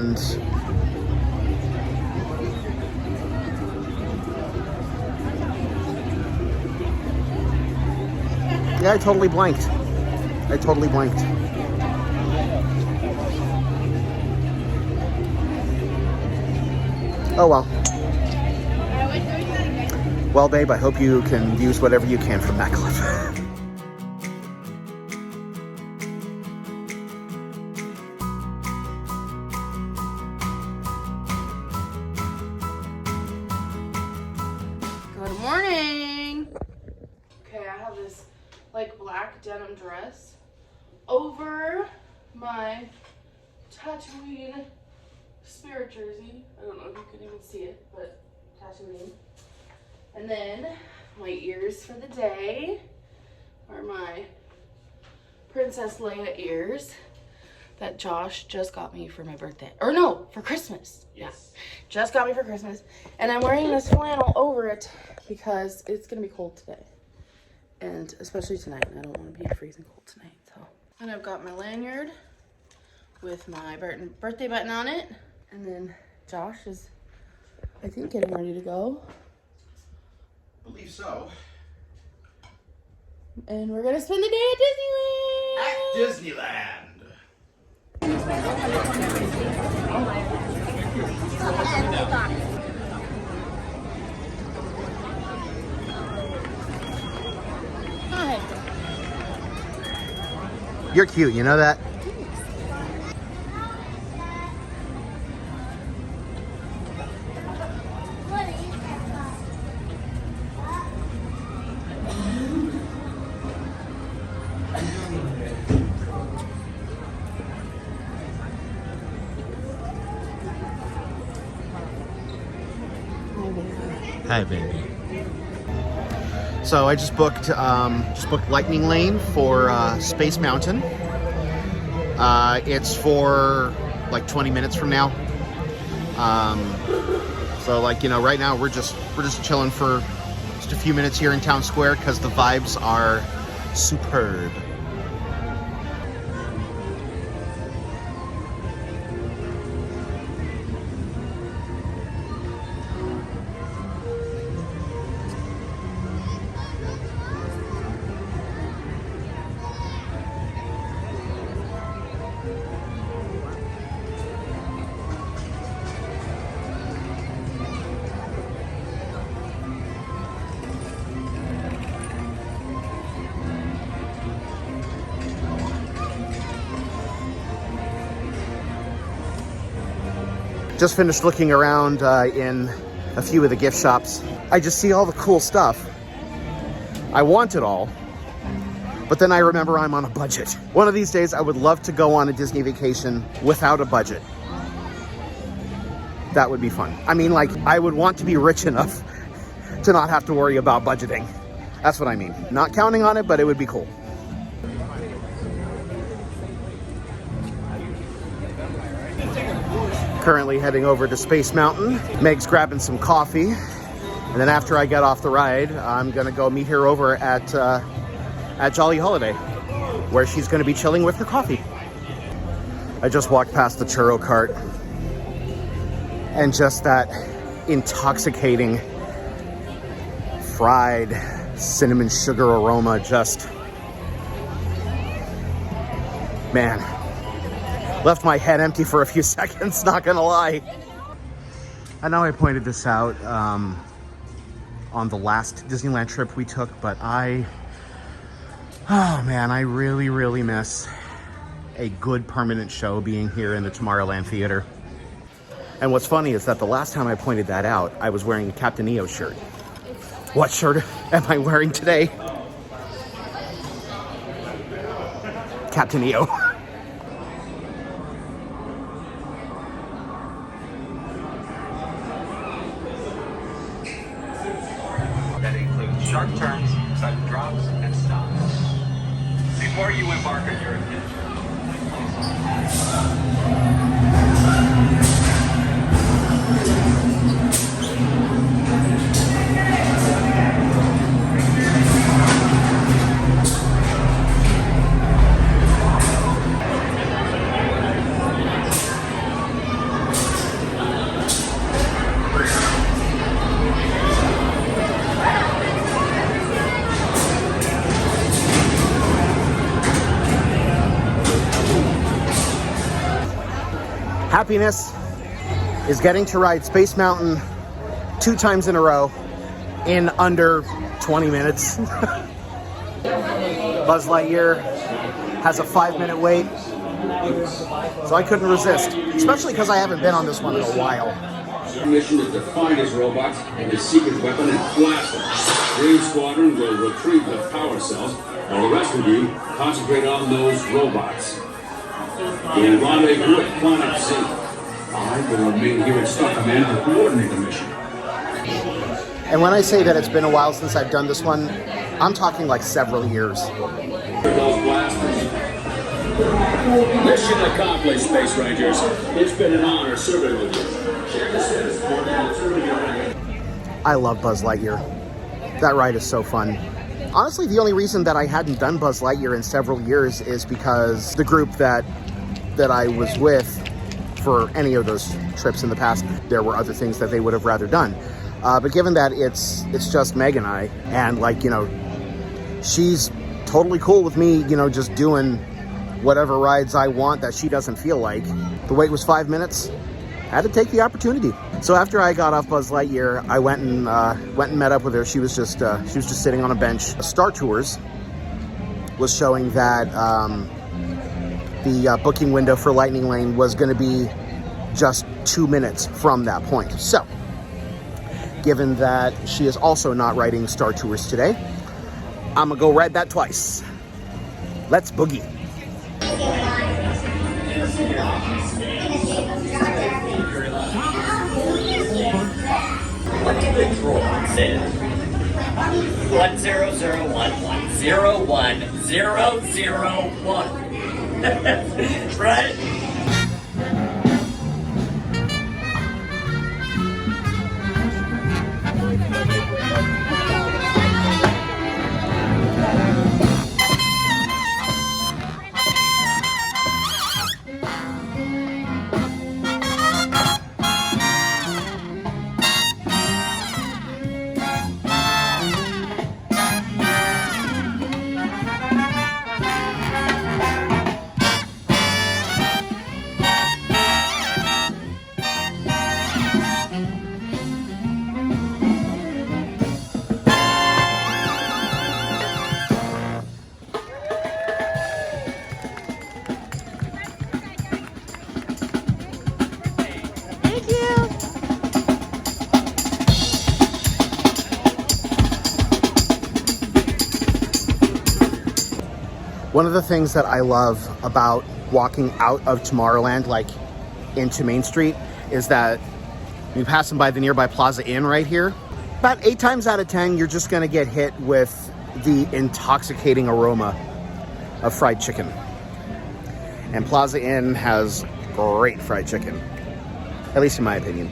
and yeah, I totally blanked. Oh well. Well, babe, I hope you can use whatever you can from that clip. Good morning. Okay, I have this like black denim dress over my Tatooine Spirit jersey. I don't know if you can even see it, but Tatooine. And then my ears for the day are my Princess Leia ears that Josh just got me for my birthday. Or no, for Christmas. Yes. Yeah, just got me for Christmas. And I'm wearing this flannel over it because it's going to be cold today. And especially tonight. I don't want to be freezing cold tonight. So. And I've got my lanyard with my birthday button on it. And then Josh is, I think, getting ready to go. I believe so. And we're gonna spend the day at Disneyland. Hi. You're cute, you know that? Hi, baby. So I just booked Lightning Lane for Space Mountain. It's for like 20 minutes from now. So like, you know, right now we're just chilling for just a few minutes here in Town Square because the vibes are superb. Just finished looking around in a few of the gift shops. I just see all the cool stuff. I want it all, but then I remember I'm on a budget. One of these days, I would love to go on a Disney vacation without a budget. That would be fun. I mean, like, I would want to be rich enough to not have to worry about budgeting. That's what I mean. Not counting on it, but it would be cool. Currently heading over to Space Mountain. Meg's grabbing some coffee. And then after I get off the ride, I'm gonna go meet her over at Jolly Holiday, where she's gonna be chilling with her coffee. I just walked past the churro cart and just that intoxicating fried cinnamon sugar aroma just, man, left my head empty for a few seconds, not gonna lie. I know I pointed this out on the last Disneyland trip we took, but oh man, I really miss a good permanent show being here in the Tomorrowland Theater. And what's funny is that the last time I pointed that out, I was wearing a Captain EO shirt. What shirt am I wearing today? Captain EO. That includes sharp turns, sudden drops, and stops. Before you embark on your adventure, Happiness is getting to ride Space Mountain 2 times in a row in under 20 minutes. Buzz Lightyear has a 5-minute wait, so I couldn't resist, especially because I haven't been on this one in a while. Mission is to find his robots and his secret weapon and blast them. Green Squadron will retrieve the power cells, while the rest of you concentrate on those robots. We'll rendezvous at Planet Z. I will remain here at Star Command to coordinate the mission. And when I say that it's been a while since I've done this one, I'm talking like several years. Those blasters. Mission accomplished, Space Rangers. It's been an honor serving with you. I love Buzz Lightyear. That ride is so fun. Honestly, the only reason that I hadn't done Buzz Lightyear in several years is because the group that I was with for any of those trips in the past, there were other things that they would have rather done. But given that it's just Meg and I, and like, you know, she's totally cool with me, you know, just doing whatever rides I want that she doesn't feel like. The wait was 5 minutes. I had to take the opportunity. So after I got off Buzz Lightyear, I went and met up with her. She was just sitting on a bench. Star Tours was showing that the booking window for Lightning Lane was going to be just 2 minutes from that point. So, given that she is also not riding Star Tours today, I'm gonna go ride that twice. Let's boogie. Control says 1001101001. Right? One of the things that I love about walking out of Tomorrowland, like into Main Street, is that you pass them by the nearby Plaza Inn right here. About 8 times out of 10, you're just gonna get hit with the intoxicating aroma of fried chicken. And Plaza Inn has great fried chicken, at least in my opinion.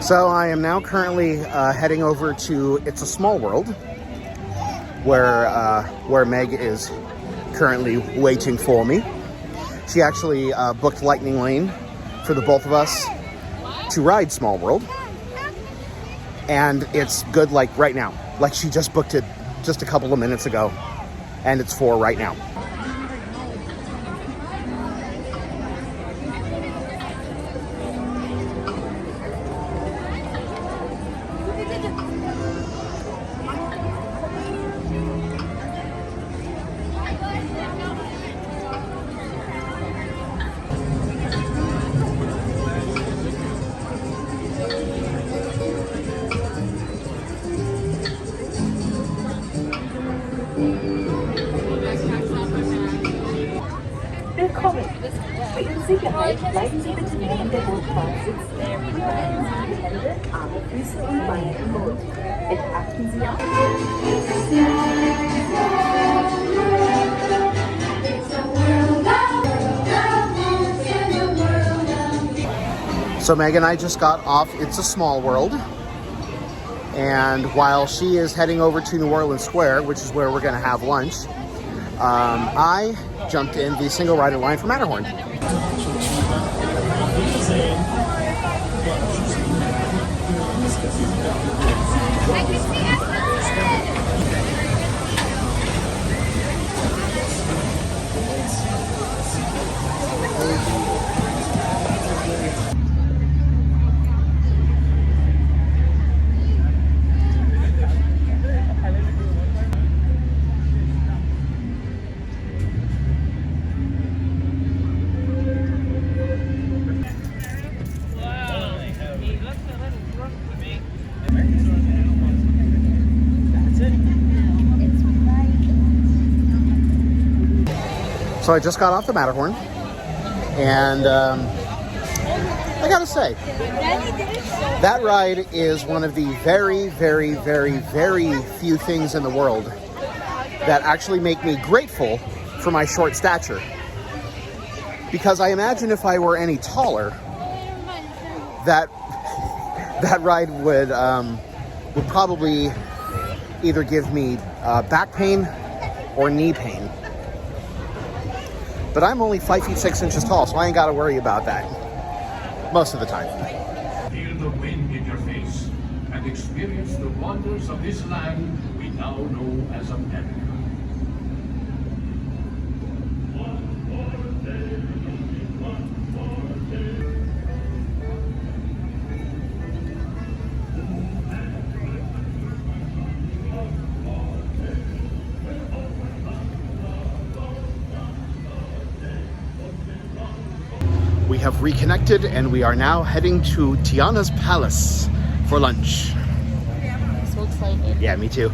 So I am now currently heading over to It's a Small World, where Meg is currently waiting for me. She actually booked Lightning Lane for the both of us to ride Small World, and it's good like right now. Like she just booked it just a couple of minutes ago, and it's for right now. Willkommen. Für Ihre Sicherheit bleiben Sie bitte neben der Bootfahrt sitzen. Halten Sie die Hände, Arme, Füße und Beine im Boot. Bitte achten Sie auf. So Meg and I just got off It's a Small World, and while she is heading over to New Orleans Square, which is where we're going to have lunch, I jumped in the single rider line for Matterhorn. So I just got off the Matterhorn, and I gotta say, that ride is one of the very, very, very, very few things in the world that actually make me grateful for my short stature. Because I imagine if I were any taller, that ride would probably either give me back pain or knee pain. But I'm only 5 feet 6 inches tall, so I ain't got to worry about that most of the time. Feel the wind in your face and experience the wonders of this land we now know as America. We have reconnected and we are now heading to Tiana's Palace for lunch. I'm so excited. Yeah, me too.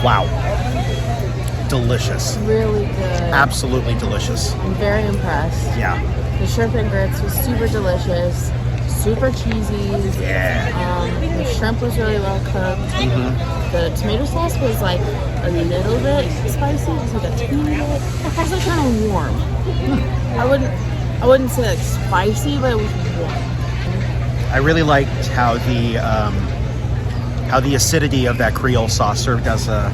Wow. Delicious. Really good. Absolutely delicious. I'm very impressed. Yeah. The shrimp and grits was super delicious, super cheesy. Yeah. The shrimp was really well cooked. The tomato sauce was like a little bit spicy. It was like a teeny bit. It was like kind of warm. I wouldn't say like spicy, but it was warm. I really liked how the acidity of that Creole sauce served as a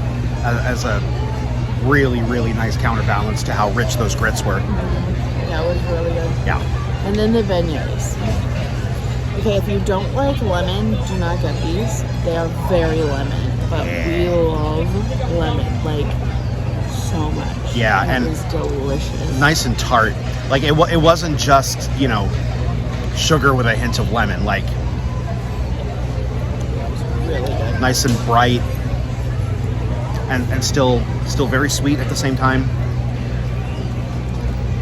really, really nice counterbalance to how rich those grits were. Yeah, it was really good. Yeah. And then the beignets. Okay, if you don't like lemon, do not get these. They are very lemon, but we love lemon like so much. Yeah, and it was delicious. Nice and tart. Like it wasn't just, you know, sugar with a hint of lemon. Like Really good. nice and bright, and still very sweet at the same time.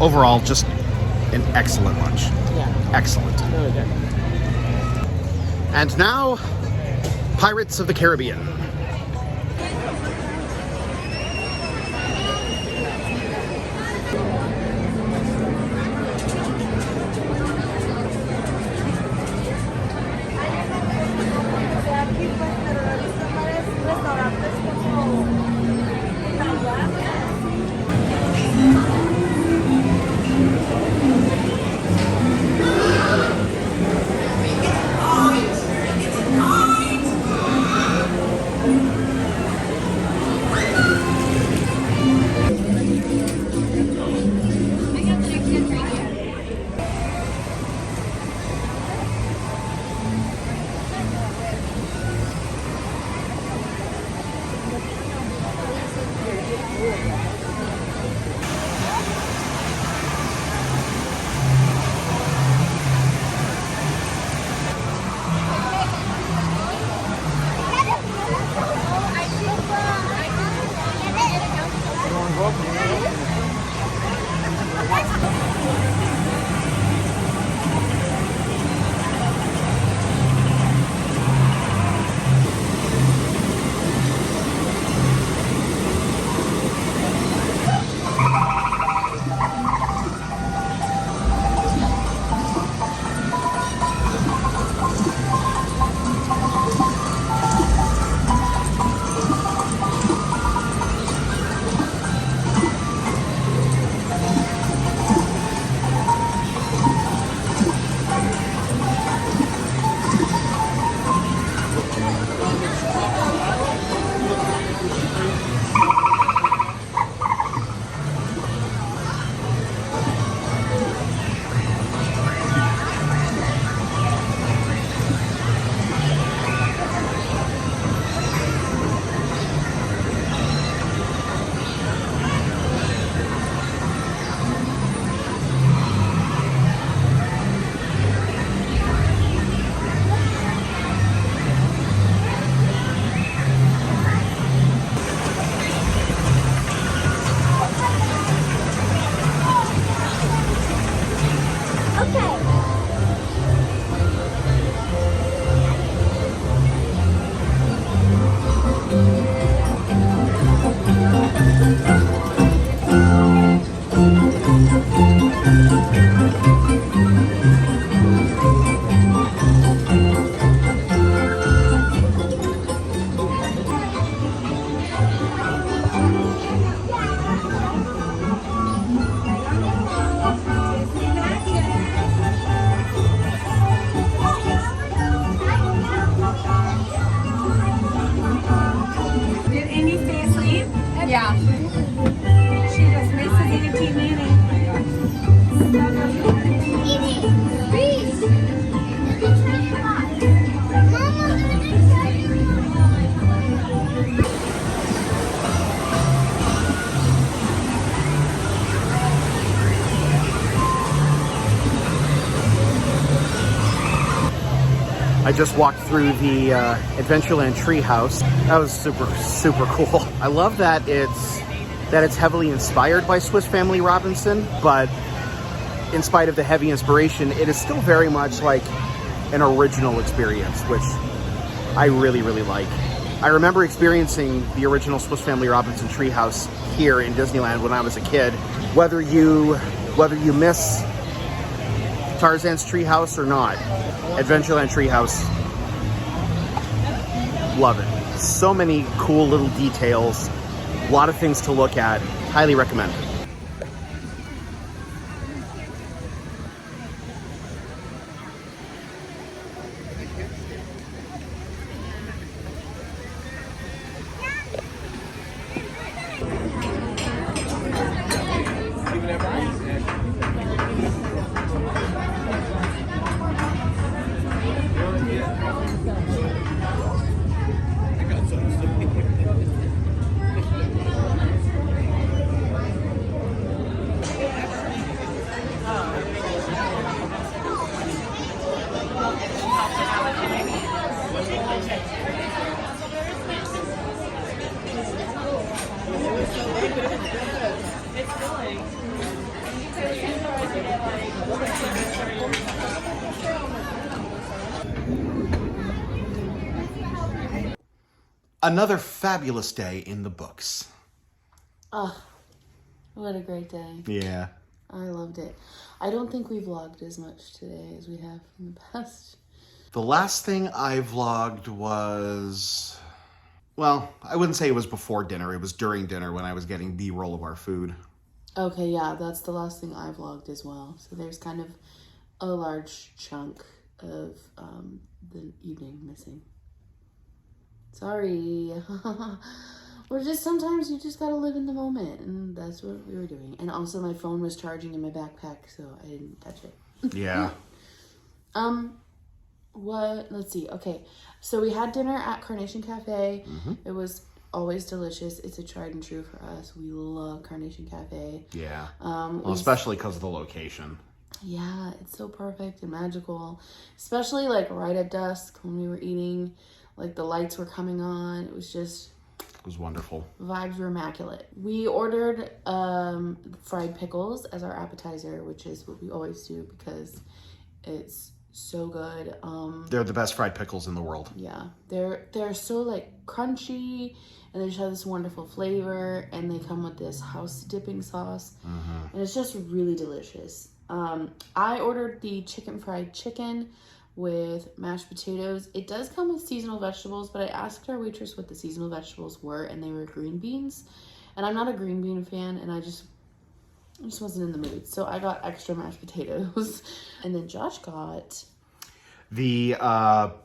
Overall, just an excellent lunch. Yeah, Excellent. really good. And now, Pirates of the Caribbean. I just walked through the Adventureland treehouse. That was super, super cool. I love that it's heavily inspired by Swiss Family Robinson, but in spite of the heavy inspiration, it is still very much like an original experience, which I really, really like. I remember experiencing the original Swiss Family Robinson treehouse here in Disneyland when I was a kid. Whether you miss Tarzan's treehouse or not, Adventureland treehouse, love it. So many cool little details, a lot of things to look at. Highly recommend it. Another fabulous day in the books. Oh, what a great day. Yeah. I loved it. I don't think we vlogged as much today as we have in the past. The last thing I vlogged was, well, I wouldn't say it was before dinner. It was during dinner when I was getting B-roll of our food. Okay, yeah, that's the last thing I vlogged as well. So there's kind of a large chunk of the evening missing. Sorry. Sometimes you just gotta live in the moment, and that's what we were doing. And also my phone was charging in my backpack, so I didn't touch it. Yeah. Let's see. Okay, so we had dinner at Carnation Cafe. Mm-hmm. It was always delicious. It's a tried and true for us. We love Carnation Cafe. Yeah. Well, especially because of the location. Yeah, it's so perfect and magical, especially like right at dusk when we were eating. Like the lights were coming on. It was wonderful. Vibes were immaculate. We ordered fried pickles as our appetizer, which is what we always do because it's so good. They're the best fried pickles in the world. Yeah, they're so like crunchy, and they just have this wonderful flavor, and they come with this house dipping sauce, and it's just really delicious. I ordered the chicken fried chicken with mashed potatoes. It does come with seasonal vegetables, but I asked our waitress what the seasonal vegetables were, and they were green beans. And I'm not a green bean fan, and I just wasn't in the mood. So I got extra mashed potatoes. And then Josh got the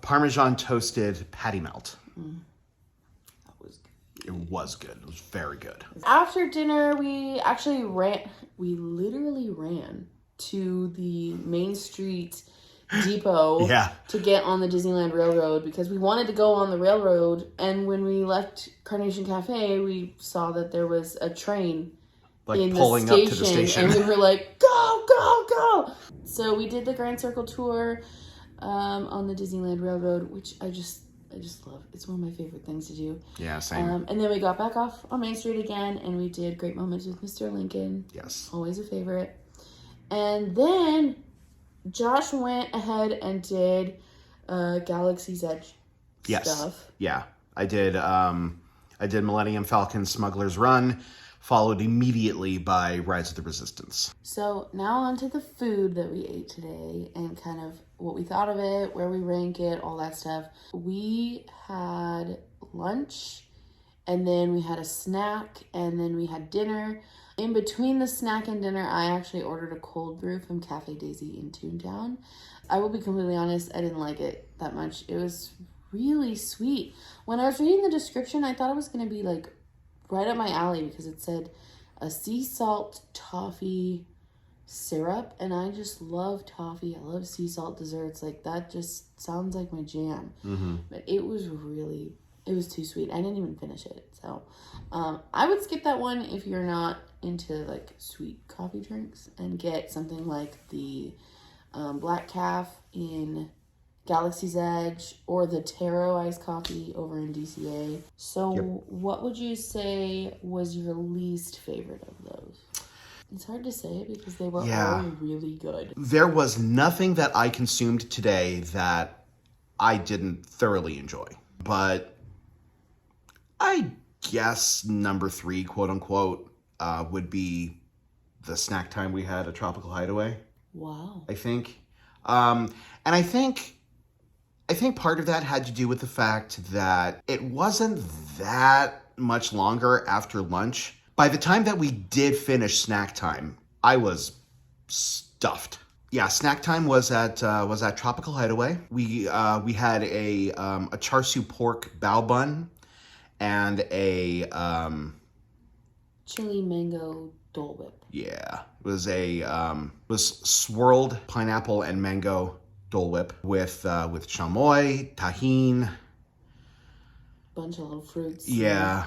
Parmesan toasted patty melt. That was good. It was good. It was very good. After dinner, we literally ran to the Main Street depot to get on the Disneyland Railroad because we wanted to go on the railroad, and when we left Carnation Cafe we saw that there was a train in pulling the station, up to the station, and we were like, go, go, go. So we did the Grand Circle tour on the Disneyland Railroad, which I just love. It's one of my favorite things to do. Yeah, same. And then we got back off on Main Street again, and we did Great Moments with Mr. Lincoln. Yes, always a favorite. And then Josh went ahead and did Galaxy's Edge stuff. Yeah, I did Millennium Falcon Smuggler's Run, followed immediately by Rise of the Resistance. So now on to the food that we ate today and kind of what we thought of it, where we rank it, all that stuff. We had lunch, and then we had a snack, and then we had dinner. In between the snack and dinner, I actually ordered a cold brew from Cafe Daisy in Toontown. I will be completely honest, I didn't like it that much. It was really sweet. When I was reading the description, I thought it was going to be like right up my alley because it said a sea salt toffee syrup, and I just love toffee. I love sea salt desserts. Like that just sounds like my jam. But it was too sweet. I didn't even finish it. So I would skip that one if you're not into like sweet coffee drinks, and get something like the Black Calf in Galaxy's Edge, or the Taro iced coffee over in DCA. So what would you say was your least favorite of those? It's hard to say because they were all really good. There was nothing that I consumed today that I didn't thoroughly enjoy. But I guess number 3, quote unquote, would be the snack time we had at Tropical Hideaway. Wow. I think. And I think part of that had to do with the fact that it wasn't that much longer after lunch. By the time that we did finish snack time, I was stuffed. Yeah, snack time was at Tropical Hideaway. We had a char siu pork bao bun and a chili mango Dole Whip. Yeah, it was swirled pineapple and mango Dole Whip with chamoy, tahine, bunch of little fruits. Yeah,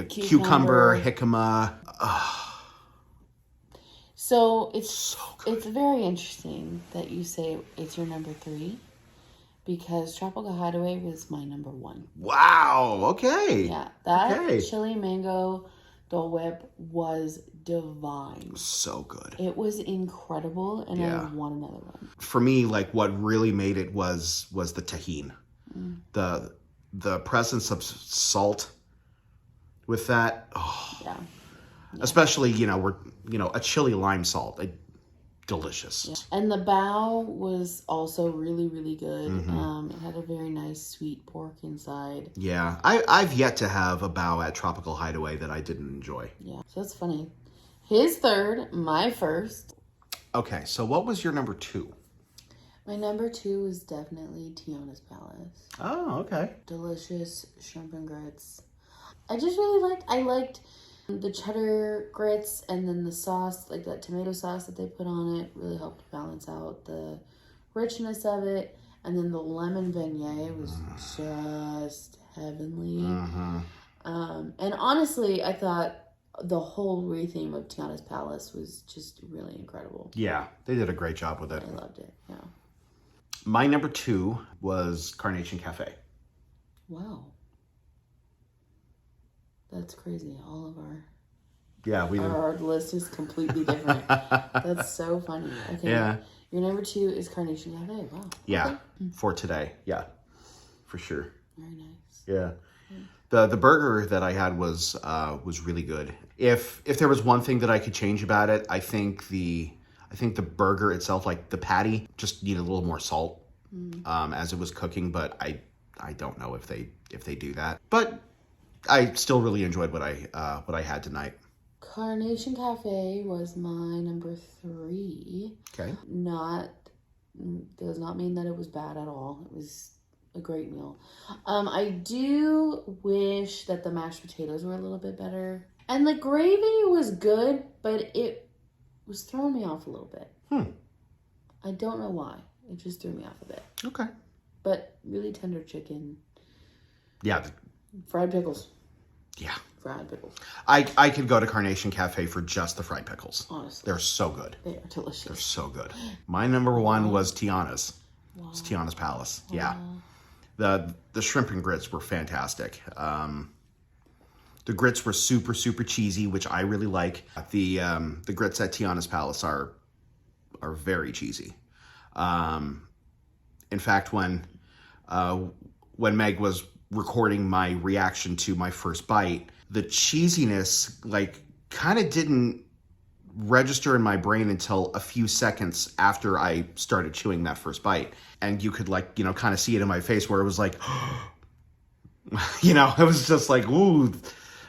cucumber, jicama. So it's very interesting that you say it's your number 3, because Tropical Hideaway was my number 1. Wow. Okay. Yeah, that chili mango Dole Whip was divine. So good. It was incredible, and I want another one. For me, what really made it was the tahine. The presence of salt with that. Oh. Yeah. Especially, a chili lime salt. Delicious. Yeah. And the bao was also really, really good. It had a very nice sweet pork inside. Yeah. I've yet to have a bao at Tropical Hideaway that I didn't enjoy. Yeah. So that's funny. His 3rd, my 1st. Okay. So what was your number 2? My number 2 is definitely Tiana's Palace. Oh, okay. Delicious shrimp and grits. I just really liked the cheddar grits, and then the sauce, like that tomato sauce that they put on it, really helped balance out the richness of it. And then the lemon beignet was just heavenly. And honestly, I thought the whole retheme of Tiana's Palace was just really incredible. Yeah, they did a great job with it. I loved it, yeah. My number 2 was Carnation Cafe. Wow. That's crazy. All of our list is completely different. That's so funny. Okay. Yeah. Your number 2 is Carnation Cafe. Wow. Yeah. Okay. For today. Yeah. For sure. Very nice. Yeah. The burger that I had was really good. If there was one thing that I could change about it, I think the burger itself, like the patty, just needed a little more salt as it was cooking. But I don't know if they do that. But I still really enjoyed what I had tonight. Carnation Cafe was my number 3. Okay. Does not mean that it was bad at all. It was a great meal. I do wish that the mashed potatoes were a little bit better. And the gravy was good, but it was throwing me off a little bit. I don't know why. It just threw me off a bit. Okay. But really tender chicken. Yeah. Fried pickles. Yeah. Fried pickles. I could go to Carnation Cafe for just the fried pickles. Honestly. They're so good. They are delicious. They're so good. My number 1 was Tiana's. Wow. It's Tiana's Palace. Wow. Yeah. The shrimp and grits were fantastic. The grits were super, super cheesy, which I really like. The grits at Tiana's Palace are very cheesy. In fact, when Meg was recording my reaction to my first bite, the cheesiness kind of didn't register in my brain until a few seconds after I started chewing that first bite. And you could kind of see it in my face where it was like, it was just like, ooh,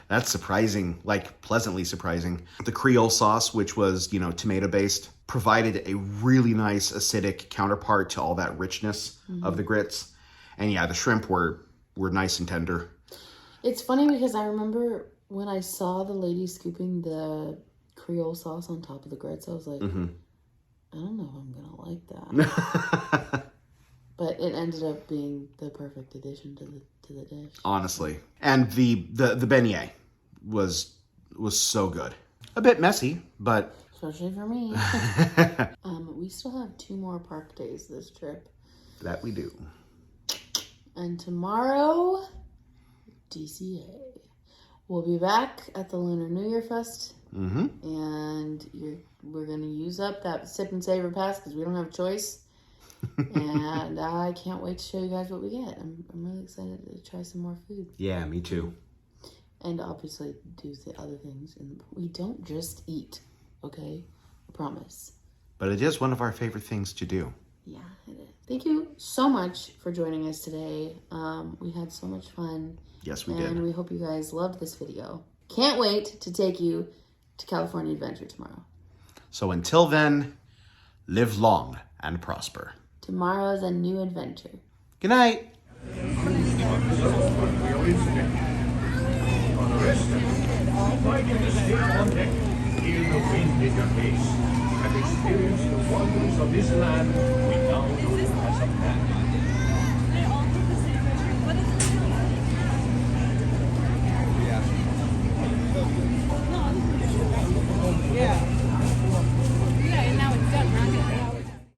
that's surprising, pleasantly surprising. The Creole sauce, which was, tomato based, provided a really nice acidic counterpart to all that richness of the grits. And yeah, the shrimp were nice and tender. It's funny because I remember when I saw the lady scooping the Creole sauce on top of the grits, I was like, I don't know if I'm going to like that. But it ended up being the perfect addition to the dish. Honestly. And the beignet was so good. A bit messy, but... Especially for me. We still have 2 more park days this trip. That we do. And tomorrow, DCA. We'll be back at the Lunar New Year Fest. And we're going to use up that Sip and Savor Pass because we don't have a choice. And I can't wait to show you guys what we get. I'm really excited to try some more food. Yeah, me too. And obviously do the other things. And we don't just eat, okay? I promise. But it is one of our favorite things to do. Yeah, it is. Thank you so much for joining us today. We had so much fun. Yes, we did. And we hope you guys loved this video. Can't wait to take you to California Adventure tomorrow. So until then, live long and prosper. Tomorrow's a new adventure. Good night. Fight in the still on deck, feel the wind in your face, and experience the wonders of this land